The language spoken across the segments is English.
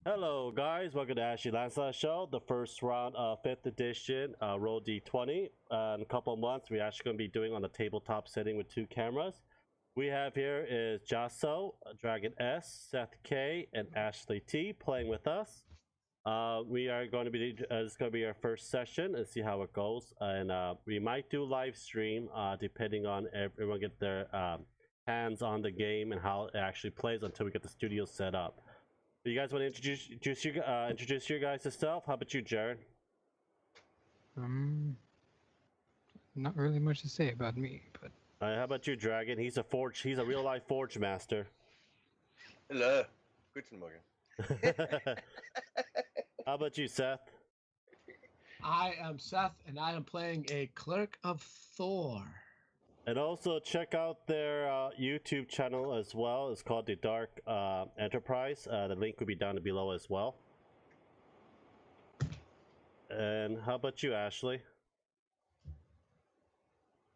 Hello guys, welcome to Ashley Lancelot Show, the first round of 5th edition Roll D20. In a couple of months, we're actually going to be doing on the tabletop setting with 2 cameras. We have here is Jaso, Dragon S, Seth K, and Ashley T playing with us. We are going to be, it's going to be our first session and see how it goes. And we might do live stream depending on everyone get their hands on the game and how it actually plays until we get the studio set up. You guys want to introduce your guys' self? How about you, Jared? Not really much to say about me, but How about you, Dragon? He's a real life forge master. Hello. Guten Morgen. How about you, Seth? I am Seth, and I am playing a Clerk of Thor. And also check out their YouTube channel as well. It's called The Dark Enterprise. The link will be down below as well. And how about you, Ashley?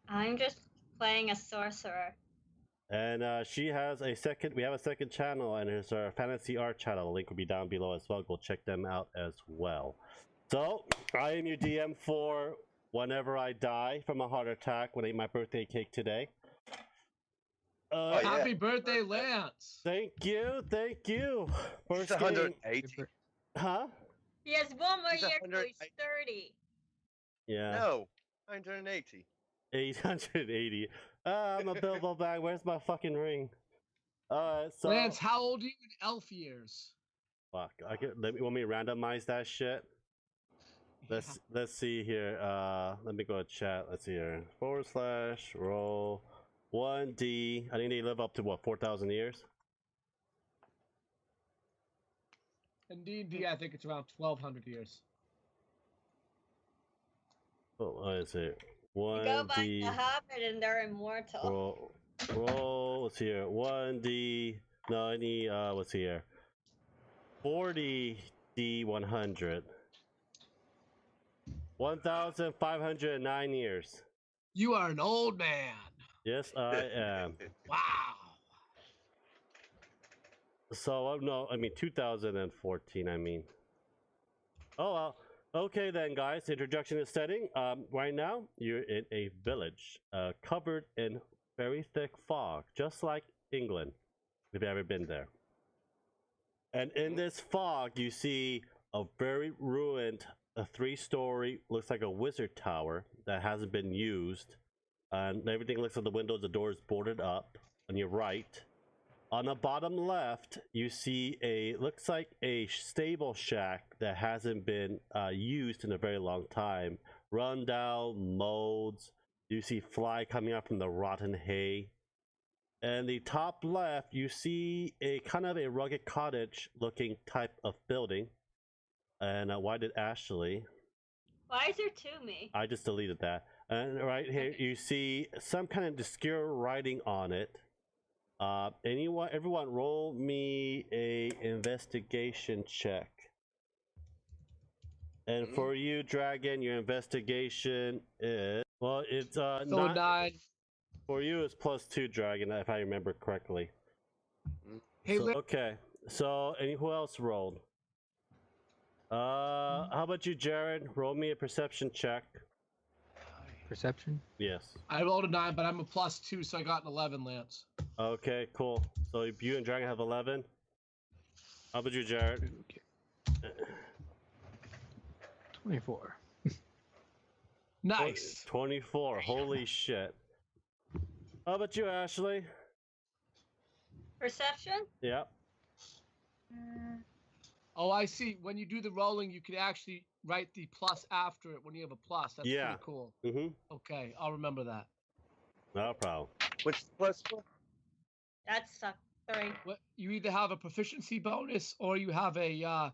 I'm just playing a sorcerer. And she has a second. We have a second channel, and it's our fantasy art channel. The link will be down below as well. Go check them out as well. So I am your DM for whenever I die from a heart attack when I eat my birthday cake today. Happy birthday, Lance! Thank you, thank you. He's First game. 180. Huh? He has one more He's year till 100 he's 30. Yeah. No, 180. 880. I'm a Bilbo bag. Where's my fucking ring? Alright, so Lance, how old are you in elf years? fuck. Want me to randomize that shit? Let's see here. Let me go to chat. Let's see here. / roll 1d. I think they live up to what, 4,000 years? In D&D, I think it's around 1,200 years. Oh, let's see. You go by 1d. the Hobbit and they're immortal. Roll. Let's see here. 1d. No, I need. What's here? 40d 100. 1,509 years. You are an old man. Yes, I am. Wow. So no, I mean 2014. I mean. Oh well. Okay then, guys. Introduction to setting. Right now you're in a village, covered in very thick fog, just like England, if you've ever been there. And in this fog, you see a very ruined, a 3-story, looks like a wizard tower that hasn't been used, and everything looks like the windows, the doors boarded up. On your right. On the bottom left, you see looks like a stable shack that hasn't been used in a very long time. Run down, molds. You see fly coming up from the rotten hay. And the top left, you see a kind of a rugged cottage looking type of building. And why did Ashley? Why is there 2 me? I just deleted that. And right here, you see some kind of obscure writing on it. Everyone roll me a investigation check. And for you, Dragon, your investigation is, well, it's So not, 9. for you it's +2, Dragon, if I remember correctly. Hey, So, okay, so who else rolled? How about you, Jared? Roll me a perception check. perception. Yes. I rolled a 9, but I'm a +2, so I got an 11, Lance. Okay, cool. So you and Dragon have 11. How about you, Jared? Okay. 24. Nice. 24. Holy shit. How about you, Ashley? Perception? Yeah. Oh, I see. When you do the rolling, you can actually write the plus after it when you have a plus. That's Yeah. pretty cool. Mm-hmm. Okay, I'll remember that. No problem. What's the plus one? That's 3. What, you either have a proficiency bonus or you have a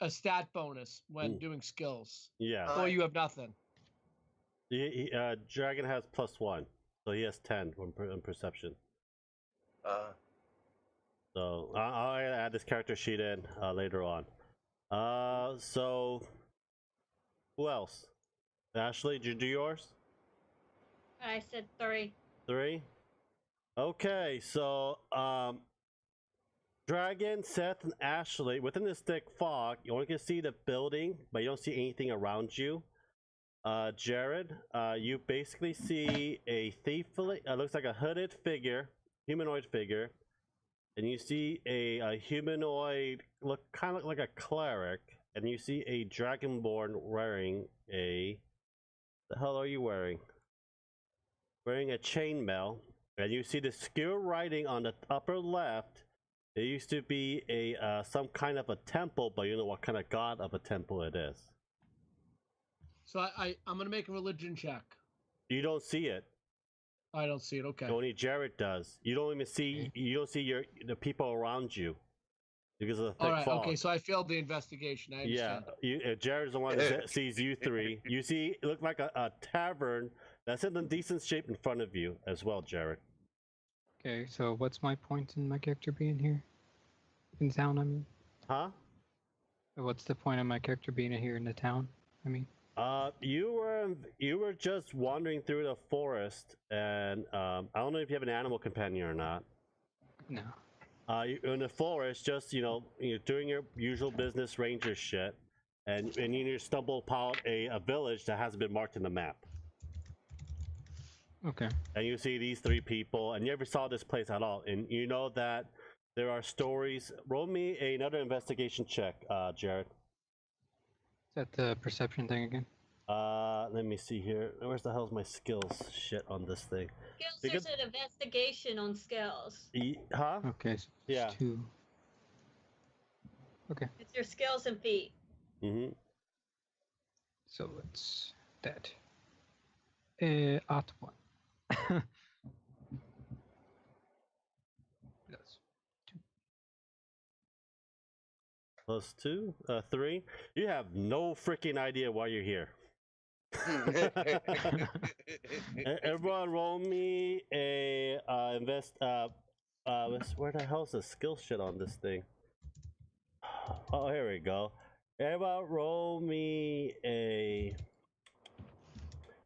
stat bonus when Ooh. doing skills, Yeah. or you have nothing. Dragon has +1, so he has 10 on perception. So I'll add this character sheet in later on. So who else? Ashley, did you do yours? I said 3. 3. Okay, so Dragon, Seth, and Ashley, within this thick fog, you only can see the building, but you don't see anything around you. Jared, you basically see a thief, looks like a hooded figure, humanoid figure, and you see a humanoid, kind of like a cleric, and you see a dragonborn wearing a, the hell are you wearing? Wearing a chainmail, and you see the skewer writing on the upper left. It used to be a some kind of a temple, but you know what kind of god of a temple it is. So I'm gonna make a religion check. You don't see it. I don't see it. Okay. Only Jared does. You don't even see. You don't see the people around you because of the thick All right. fog. Okay. So I failed the investigation. I understand. Yeah. Jared's the one that sees you three. You see, it looked like a tavern that's in a decent shape in front of you as well, Jared. Okay, so what's my point in my character being here? In town, I mean? Huh? What's the point of my character being here in the town? I mean? You were just wandering through the forest, and I don't know if you have an animal companion or not. No. You're in the forest, just you're doing your usual business ranger shit, and you stumble upon a village that hasn't been marked in the map. Okay. And you see these three people, and you never saw this place at all, and you know that there are stories. Roll me another investigation check, Jared. Is that the perception thing again? Let me see here. Where's the hell's my skills shit on this thing? Skills, there's an investigation on skills. Huh? Okay, so Yeah. 2. Okay. It's your skills and feet. Mm-hmm. So it's that. At 1. Yes. Plus 2, 3. You have no freaking idea why you're here. Everyone, roll me a where the hell's the skill shit on this thing? Oh, here we go. Everyone, roll me a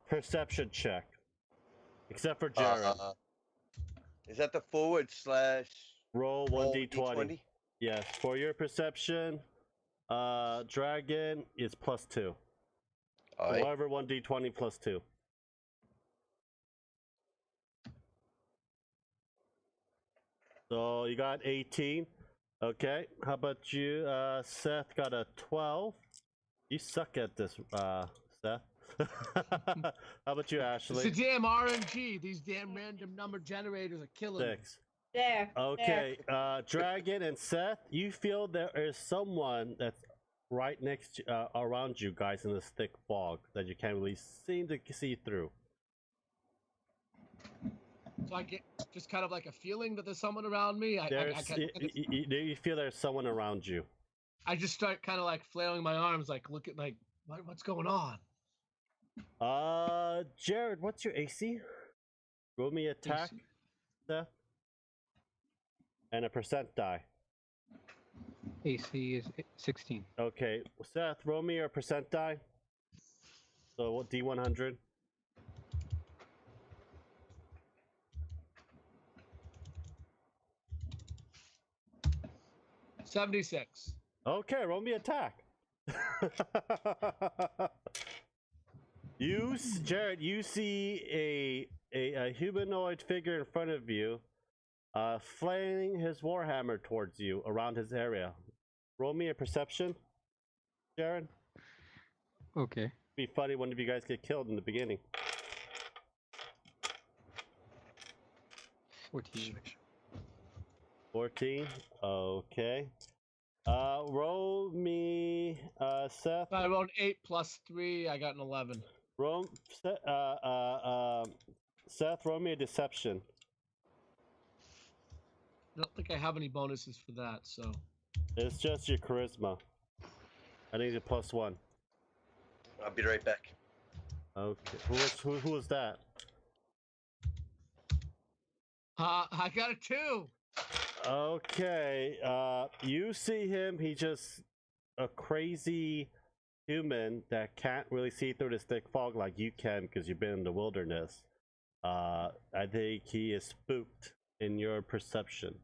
perception check, except for Jared. Is that the / Roll 1d20. Yes, for your perception, dragon is +2. Alright. However, 1d20 +2. So you got 18. Okay, how about you? Seth got a 12. You suck at this, Seth. How about you, Ashley? It's a damn RNG. These damn random number generators are killing me. 6. There. Okay, Dragon and Seth, you feel there is someone that's right next to, around you guys in this thick fog that you can't really seem to see through. So I get just kind of like a feeling that there's someone around me. You feel there's someone around you. I just start kind of like flailing my arms, like look at like what's going on. Jared, what's your AC? Roll me attack, AC. Seth, and a percent die. AC is 16. Okay, Seth, roll me your percent die. So what, D100? $76. Okay, roll me attack. Jared, you see a humanoid figure in front of you, flailing his warhammer towards you around his area. Roll me a perception, Jared. Okay. It'd be funny one of you guys get killed in the beginning. 14. 14. Okay. Roll me, Seth. I rolled 8 + 3. I got an 11. Seth, roll me a deception. I don't think I have any bonuses for that, so. It's just your charisma. I think it's a +1. I'll be right back. Okay. Who was that? I got a 2. Okay. You see him. He's just a crazy human that can't really see through this thick fog like you can because you've been in the wilderness. I think he is spooked in your perception.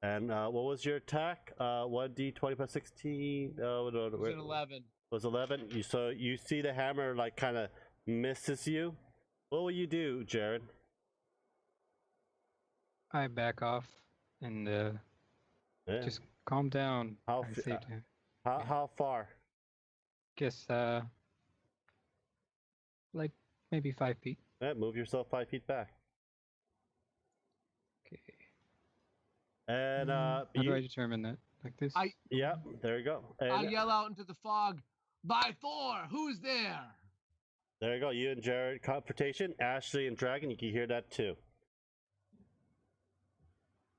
And what was your attack? 1d20 plus 16. No, It was an 11. Was 11. So you see the hammer like kind of misses you. What will you do, Jared? I back off and Yeah. just calm down. How I f- say to him. How far? Guess like maybe 5 feet. Yeah, move yourself 5 feet back. Okay. And How do I determine that? Like this? yeah, there you go. And I yell out into the fog, "By Thor, who's there?" there you go. You and Jared confrontation. Ashley and Dragon, you can hear that too.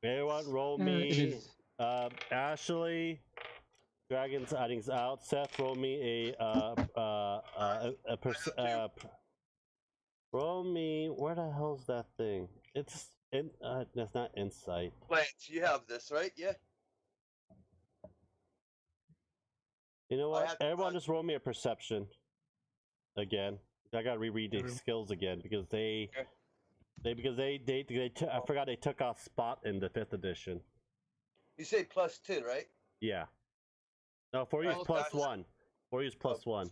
Everyone, roll it me. is. Ashley, Dragon's adding's out. Seth, roll me roll me. Where the hell's that thing? It's that's not insight. Lance, you have this, right? Yeah. You know I what? have to Everyone run. just roll me a perception. Again, I gotta reread the skills again because I forgot they took off spot in the 5th edition. You say +2, right? Yeah. No, 4 use Right, plus that's- 1. 4 use plus Oh, 1.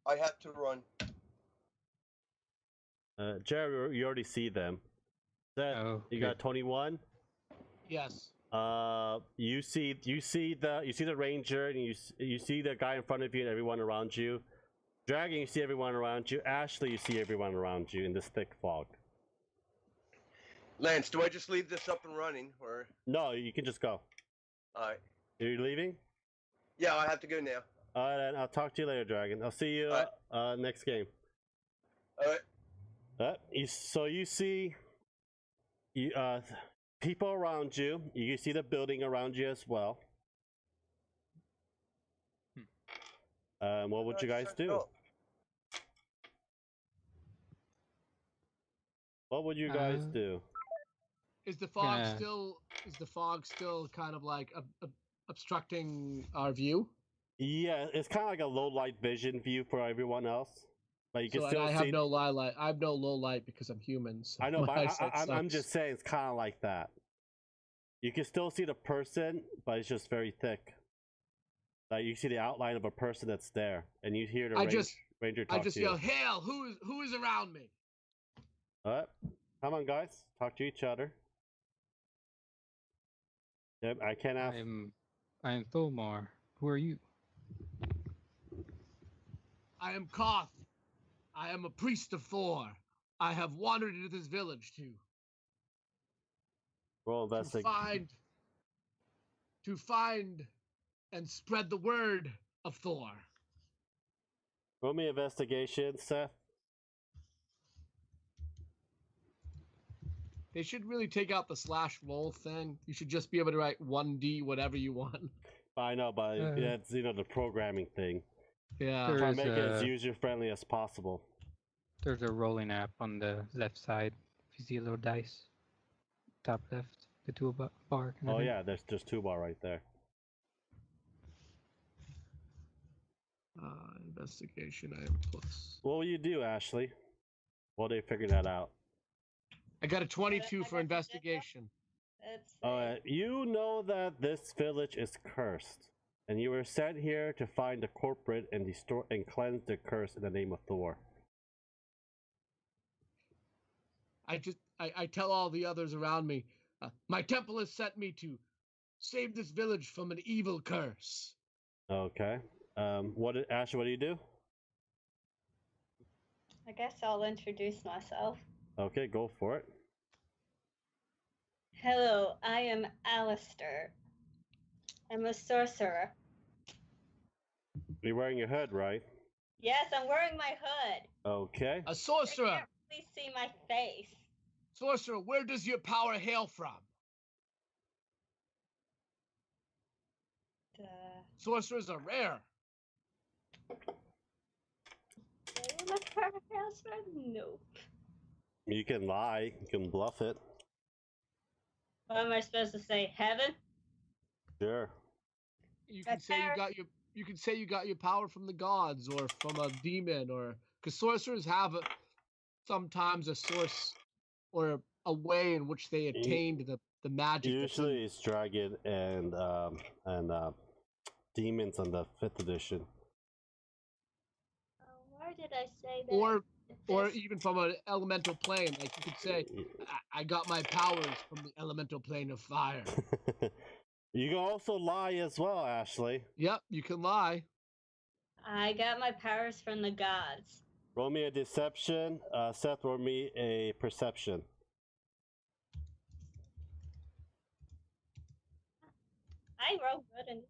I have to run. Jerry, you already see them. Seth, Oh, you got 21. Yes. You see the ranger, and you see the guy in front of you and everyone around you. Dragon, you see everyone around you. Ashley, you see everyone around you in this thick fog. Lance, do I just leave this up and running, or? No, you can just go. All right. Are you leaving? Yeah, I have to go now. Then I'll talk to you later, Dragon. I'll see you next game. All right. So you see, people around you. You see the building around you as well. What would you guys do? What would you guys do? Is the fog Yeah. still kind of like obstructing our view? Yeah, it's kind of like a low light vision view for everyone else. But you can So still I see. have no light. I have no low light because I'm human. So I know, but my eyesight I'm sucks. just saying it's kind of like that. You can still see the person, but it's just very thick. Like you see the outline of a person that's there, and you hear the ranger talk I just to you. yell, "Hail! Who is around me?" Alright, come on, guys, talk to each other. Yep, I can't ask. I am Thomar. Who are you? I am Koth. I am a priest of Thor. I have wandered into this village Roll to find and spread the word of Thor. Roll me investigation, Seth. They should really take out the /roll thing. You should just be able to write 1D whatever you want. I know, but that's the programming thing. Yeah. There Try to is make it as a- user friendly as possible. There's a rolling app on the left side. If you see a little dice, top left, the toolbar. Kind of Oh thing. yeah, there's just 2 bar right there. Investigation, I am plus. What will you do, Ashley? While they figure that out. I got a 22 I for got investigation. Let's see. You know that this village is cursed, and you were sent here to find the culprit and cleanse the curse in the name of Thor. I tell all the others around me, my temple has sent me to save this village from an evil curse. Okay. Ashley, what do you do? I guess I'll introduce myself. Okay, go for it. Hello, I am Alistair. I'm a sorcerer. You're wearing your hood, right? Yes, I'm wearing my hood. Okay. A I sorcerer! can't really see my face. Sorcerer, where does your power hail from? Sorcerers are rare. My power hails from? Nope. You can lie. You can bluff it. What am I supposed to say? Heaven? Sure. You can say you can say you got your power from the gods or from a demon, or because sorcerers have sometimes a source or a way in which they attained the magic. Usually it's dragon and demons on the 5th edition. Oh, where did I say that? Or even from an elemental plane, like you could say, I got my powers from the elemental plane of fire. You can also lie as well, Ashley. Yep, you can lie. I got my powers from the gods. Roll me a deception. Seth, roll me a perception. I roll good in this.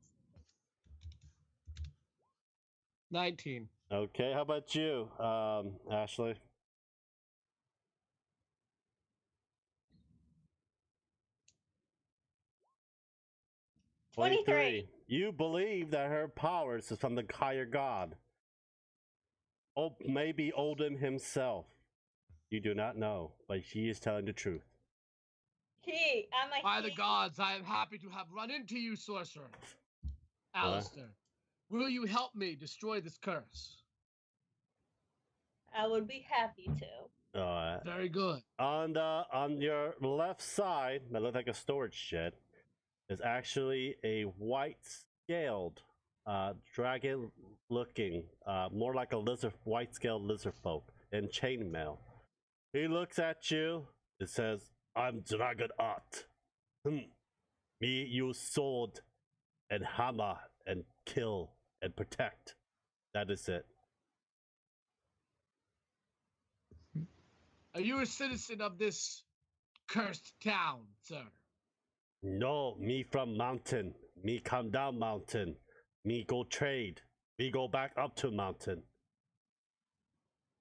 19. Okay, how about you, Ashley? 23. You believe that her powers is from the higher god. Oh, maybe Odin himself. You do not know, but she is telling the truth. I'm a By the he. gods, I am happy to have run into you, sorcerer. Alistair, will you help me destroy this curse? I would be happy to. Very good. On your left side, that looks like a storage shed, is actually a white scaled dragon looking, more like a white scaled lizard folk in chainmail. He looks at you. It says, "I'm Dragon Art. Me use sword and hammer and kill and protect. That is it." Are you a citizen of this cursed town, sir? No, me from mountain. Me come down mountain. Me go trade. Me go back up to mountain.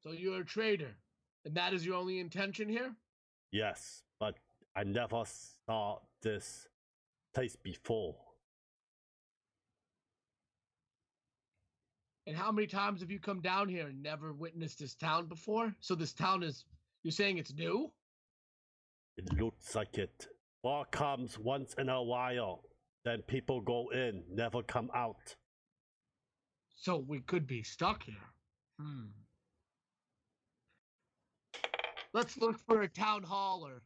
So you're a trader, and that is your only intention here? Yes, but I never saw this place before. And how many times have you come down here and never witnessed this town before? So this town is, you're saying it's new? It looks like it. War comes once in a while. Then people go in, never come out. So we could be stuck here. Let's look for a town hall or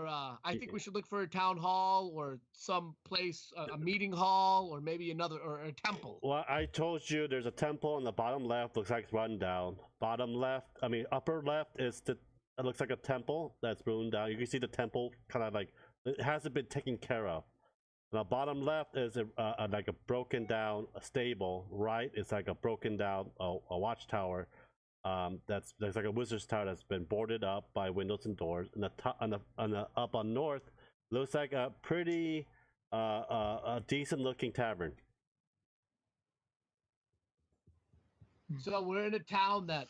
I think we should look for a town hall or some place, a meeting hall, or maybe another, or a temple. Well, I told you there's a temple on the bottom left, looks like it's run down. Upper left is it looks like a temple that's run down. You can see the temple kind of like, it hasn't been taken care of. On the bottom left is like a broken down stable. Right, it's like a broken down a watchtower. That's like a wizard's tower that's been boarded up by windows and doors. And the top on the up on north looks like a pretty a decent looking tavern. So we're in a town that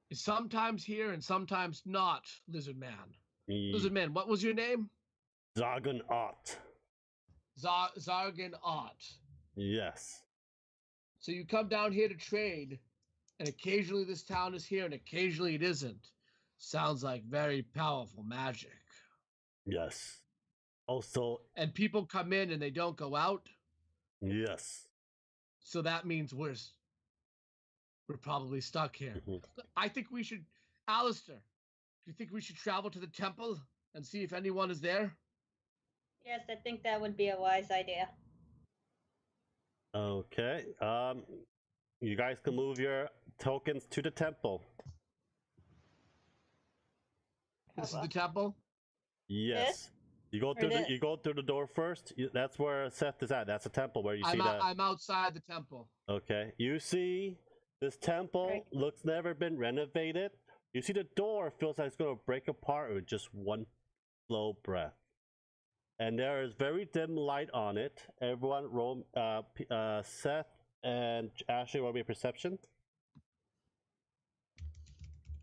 is sometimes here and sometimes not, Lizard Man. Lizard Man, what was your name? Dragon Art. Zargan Art. Yes. So you come down here to trade, and occasionally this town is here and occasionally it isn't. Sounds like very powerful magic. Yes. Also. And people come in and they don't go out? Yes. So that means we're probably stuck here. I think we should, Alistair, do you think we should travel to the temple and see if anyone is there? Yes, I think that would be a wise idea. Okay. You guys can move your tokens to the temple. This is the temple? Yes. This? You go through the door first. That's where Seth is at. That's a temple where you see I'm outside the temple. Okay. You see this temple looks never been renovated. You see the door feels like it's going to break apart with just one slow breath. And there is very dim light on it. Everyone roll Seth and Ashley, roll me a perception.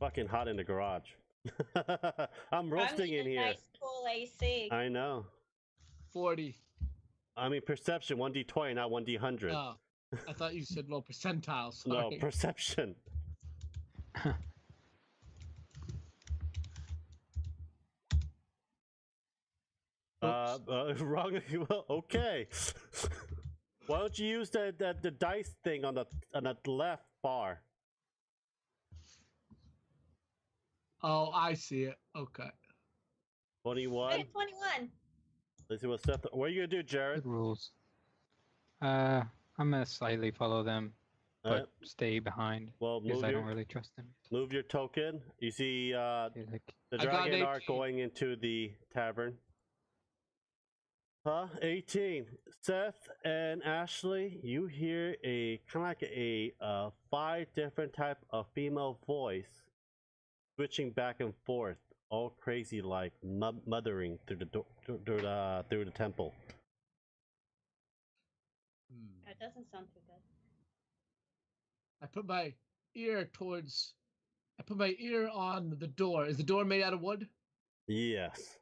Fucking hot in the garage. I'm roasting in here. Nice cool AC. I know. 40. I mean perception, 1d20, not 1d100. Oh, I thought you said low percentile. Sorry. No, perception. Wrong. Okay. Why don't you use the dice thing on the left bar? Oh, I see it. Okay. 21. 21. Let's see what Seth. What are you gonna do, Jared? Good rules. I'm gonna slightly follow them, but Alright. stay behind Well, because move I your don't really trust them. move your token. You see They're like, the I got an dragon are 18. going into the tavern. Huh? 18. Seth and Ashley, you hear a kind of like a 5 different type of female voice switching back and forth, all crazy like mothering through the door, through the temple. That doesn't sound too good. I put my ear towards. I put my ear on the door. Is the door made out of wood? Yes.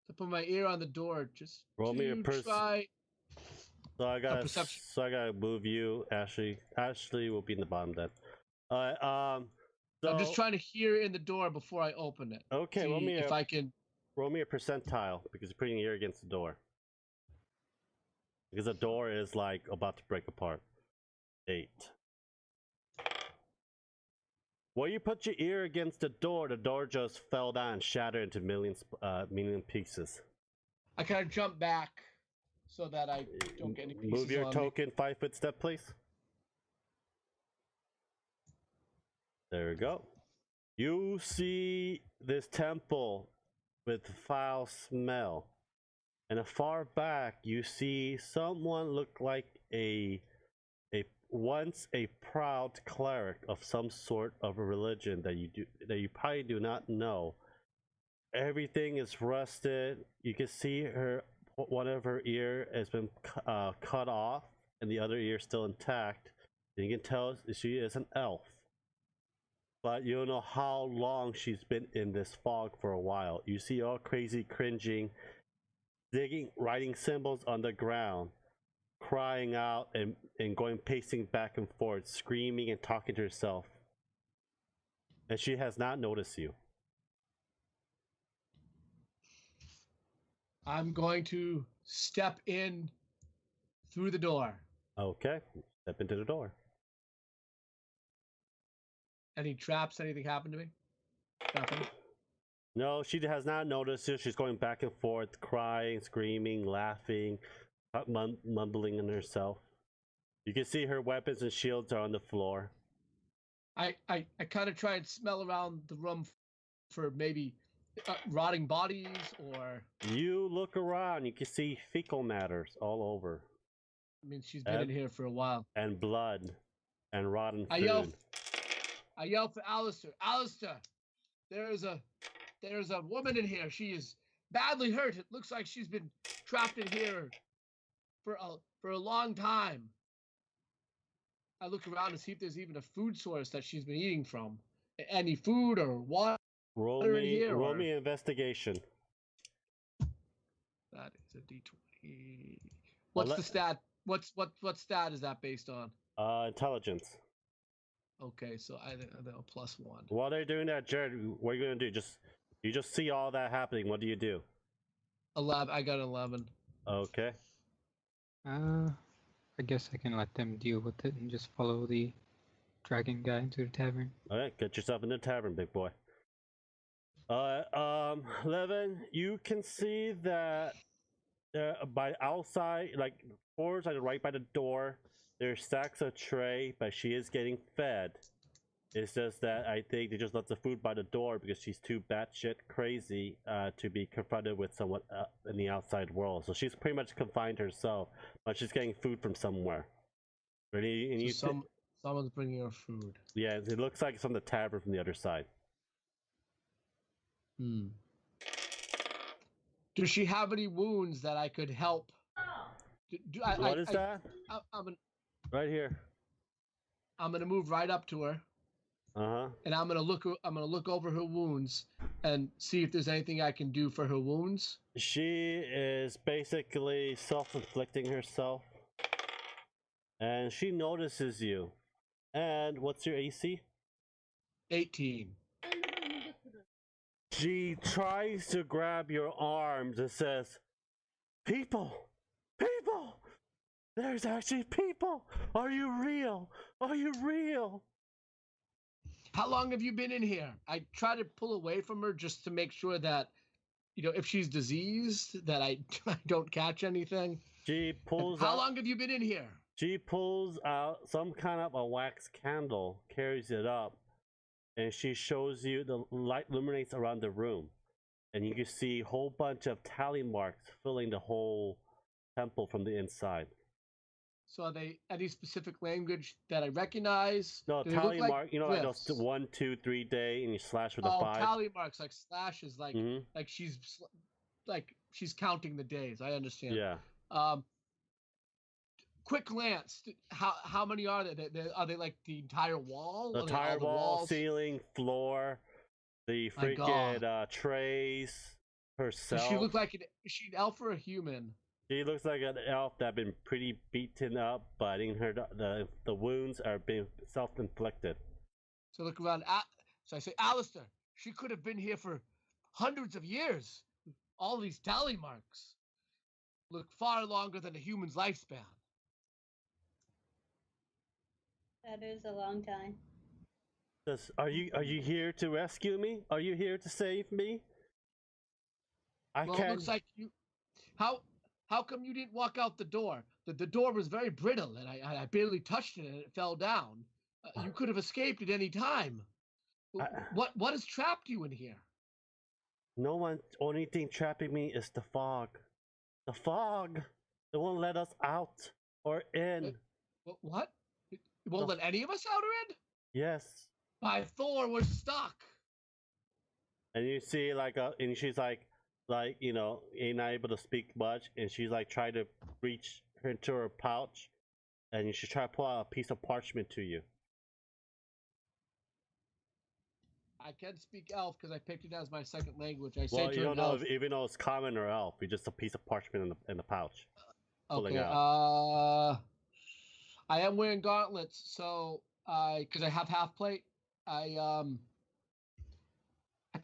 I put my ear on the door just Roll me a to try. So I gotta perception. move you, Ashley. Ashley will be in the bottom then. Alright, so I'm just trying to hear in the door before I open it. okay, See if I can. roll me a percentile because you're putting your ear against the door. Because the door is like about to break apart. 8. When you put your ear against the door just fell down and shattered into million pieces. I kind of jump back so that I don't get any pieces Move your on me. token 5-foot step, please. There we go. You see this temple with foul smell. And far back, you see someone look like once a proud cleric of some sort of a religion that you probably do not know. Everything is rusted. You can see one of her ear has been cut off, and the other ear is still intact. And you can tell she is an elf. But you don't know how long she's been in this fog for a while. You see all crazy cringing, writing symbols on the ground, crying out and pacing back and forth, screaming and talking to herself. And she has not noticed you. I'm going to step in through the door. Okay, step into the door. Any traps? Anything happen to me? Nothing. No, she has not noticed you. She's going back and forth, crying, screaming, laughing, mumbling in herself. You can see her weapons and shields are on the floor. I kind of try and smell around the room for maybe rotting bodies or. You look around, you can see fecal matters all over. I mean, she's been in here for a while. And blood and rotten food. I yell for Alistair. Alistair, there's a woman in here. She is badly hurt. It looks like she's been trapped in here for a long time. I look around to see if there's even a food source that she's been eating from. Any food or water in here. Roll me investigation. That is a D20. What's the stat? What stat is that based on? Intelligence. Okay, so I know +1. While they're doing that, Jared, what are you gonna do? You just see all that happening. What do you do? 11. I got 11. Okay. I guess I can let them deal with it and just follow the dragon guy into the tavern. Alright, get yourself in the tavern, big boy. 11, you can see that by outside, like towards like right by the door, there's stacks of tray, but she is getting fed. It's just that I think they just left the food by the door because she's too batshit crazy to be confronted with someone in the outside world. So she's pretty much confined herself, but she's getting food from somewhere. Someone's bringing her food. Yeah, it looks like it's from the tavern from the other side. Does she have any wounds that I could help? What is that? Right here. I'm gonna move right up to her. And I'm gonna look over her wounds and see if there's anything I can do for her wounds. She is basically self-inflicting herself, and she notices you. And what's your AC? 18. She tries to grab your arms and says, "People! People! There's actually people! Are you real? Are you real?" How long have you been in here? I try to pull away from her just to make sure that if she's diseased, that I don't catch anything. She pulls How out. long have you been in here? She pulls out some kind of a wax candle, carries it up, and she shows you the light illuminates around the room, and you can see a whole bunch of tally marks filling the whole temple from the inside. So are they any specific language that I recognize? No, Do they look tally like mark. You know, like those glyphs? 1, 2, 3 day, and you slash with a Oh, 5. tally marks, like slashes, like Mhm. like she's counting the days. I understand. Yeah. Quick glance. How many are there? Are they like the entire wall? The Are they all entire the wall, walls? ceiling, floor, the My God. freaking trays, herself. Does she look like is she an elf or a human? She looks like an elf that been pretty beaten up, but in her the wounds are being self-inflicted. So look around. So I say, Alistair, she could have been here for hundreds of years. All these tally marks look far longer than a human's lifespan. That is a long time. Are you here to rescue me? Are you here to save me? Well, it looks like you. How come you didn't walk out the door? The door was very brittle, and I barely touched it, and it fell down. You could have escaped at any time. What has trapped you in here? No one. Only thing trapping me is the fog. The fog. It won't let us out or in. What? It won't let any of us out or in? Yes. By Thor, we're stuck. And you see and she's like ain't not able to speak much, and she's like trying to reach into her pouch, and she try to pull out a piece of parchment to you. I can speak elf because I picked it as my second language. I say Well, to you an don't know elf. even though it's common or elf. It's just a piece of parchment in the pouch. Okay. Out. I am wearing gauntlets, so because I have half plate, I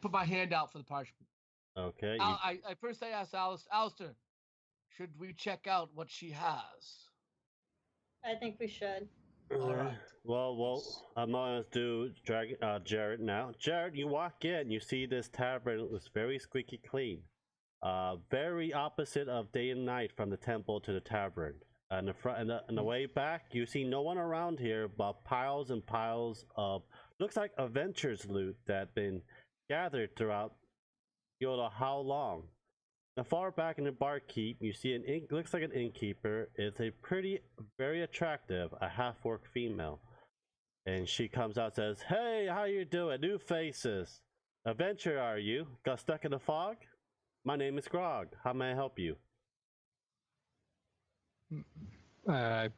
put my hand out for the parchment. Okay. I first I asked Alistair, should we check out what she has? I think we should. All right. Well, I'm gonna do Jared now. Jared, you walk in, you see this tavern was very squeaky clean. Very opposite of day and night from the temple to the tavern. And the way back, you see no one around here, but piles and piles of looks like adventures loot that been gathered throughout. You don't know how long. Now, far back in the barkeep, you see looks like an innkeeper. It's a very attractive, a half-orc female, and she comes out and says, "Hey, how you doing? New faces. Adventure, are you? Got stuck in the fog? My name is Grog. How may I help you?" I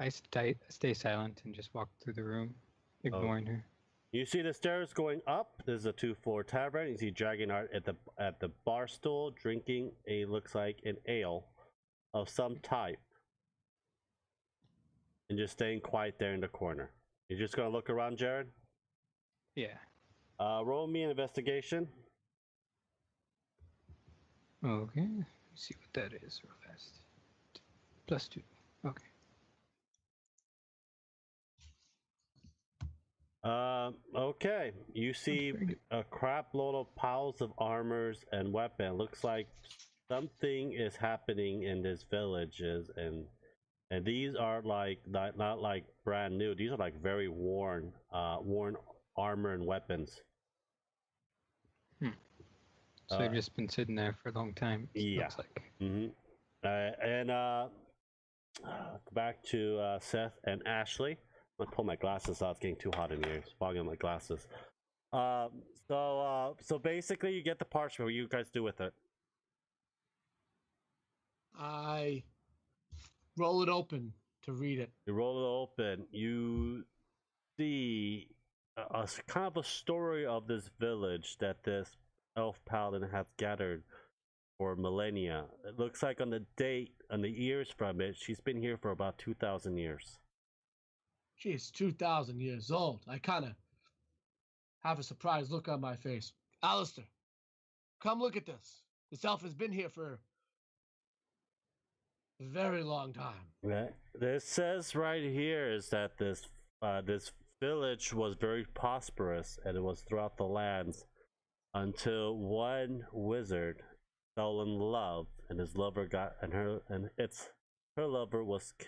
stay silent and just walk through the room, ignoring her. You see the stairs going up. This is a 2-floor tavern. You see Dragonheart at the bar stool drinking looks like an ale of some type, and just staying quiet there in the corner. You're just gonna look around, Jared? Yeah. Roll me an investigation. Okay. Let's see what that is real fast. +2. Okay. Okay. You see a crap load of piles of armors and weapons. Looks like something is happening in this villages, and these are like not like brand new. These are like very worn armor and weapons. So they've just been sitting there for a long time. Yeah. Looks like. Back to Seth and Ashley. I'm gonna pull my glasses out. It's getting too hot in here. It's fogging on my glasses. So basically, you get the parchment. What do you guys do with it? I roll it open to read it. You roll it open. You see a kind of a story of this village that this elf paladin has gathered for millennia. It looks like on the date, on the years from it, she's been here for about 2,000 years. She's 2,000 years old. I kind of have a surprised look on my face. Alistair, come look at this. This elf has been here for a very long time. Right. This says right here is that this village was very prosperous, and it was throughout the lands. until one wizard fell in love, and his lover got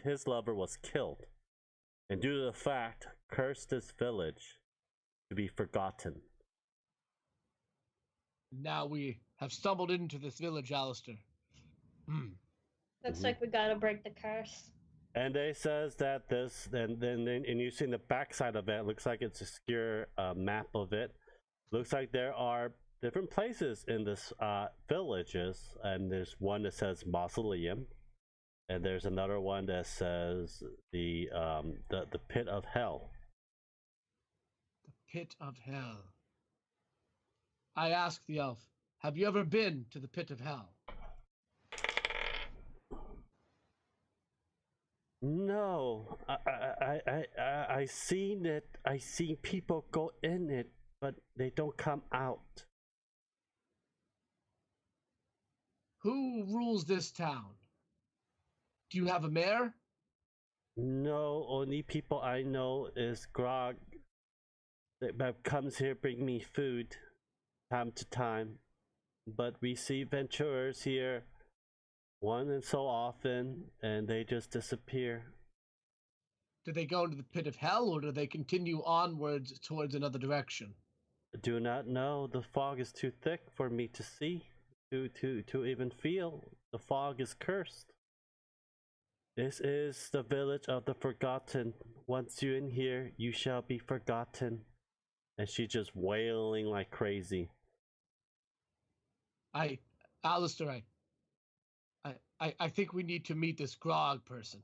his lover was killed, and due to the fact, cursed this village to be forgotten. Now we have stumbled into this village, Alistair. Looks like we gotta break the curse. And they says that this, and you see the backside of it, looks like it's a obscure map of it. Looks like there are different places in this villages, and there's one that says mausoleum, and there's another one that says the pit of hell. The pit of hell. I asked the elf, have you ever been to the pit of hell? No, I seen it. I seen people go in it, but they don't come out. Who rules this town? Do you have a mayor? No, only people I know is Grog that comes here bring me food time to time. But we see venturers here one and so often, and they just disappear. Do they go into the pit of hell, or do they continue onwards towards another direction? I do not know. The fog is too thick for me to see, to even feel. The fog is cursed. This is the village of the forgotten. Once you're in here, you shall be forgotten. And she's just wailing like crazy. Alistair, I think we need to meet this Grog person.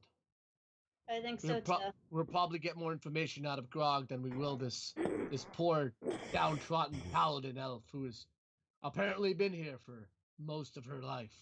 I think so too. We'll probably get more information out of Grog than we will this poor downtrodden paladin elf who has apparently been here for most of her life.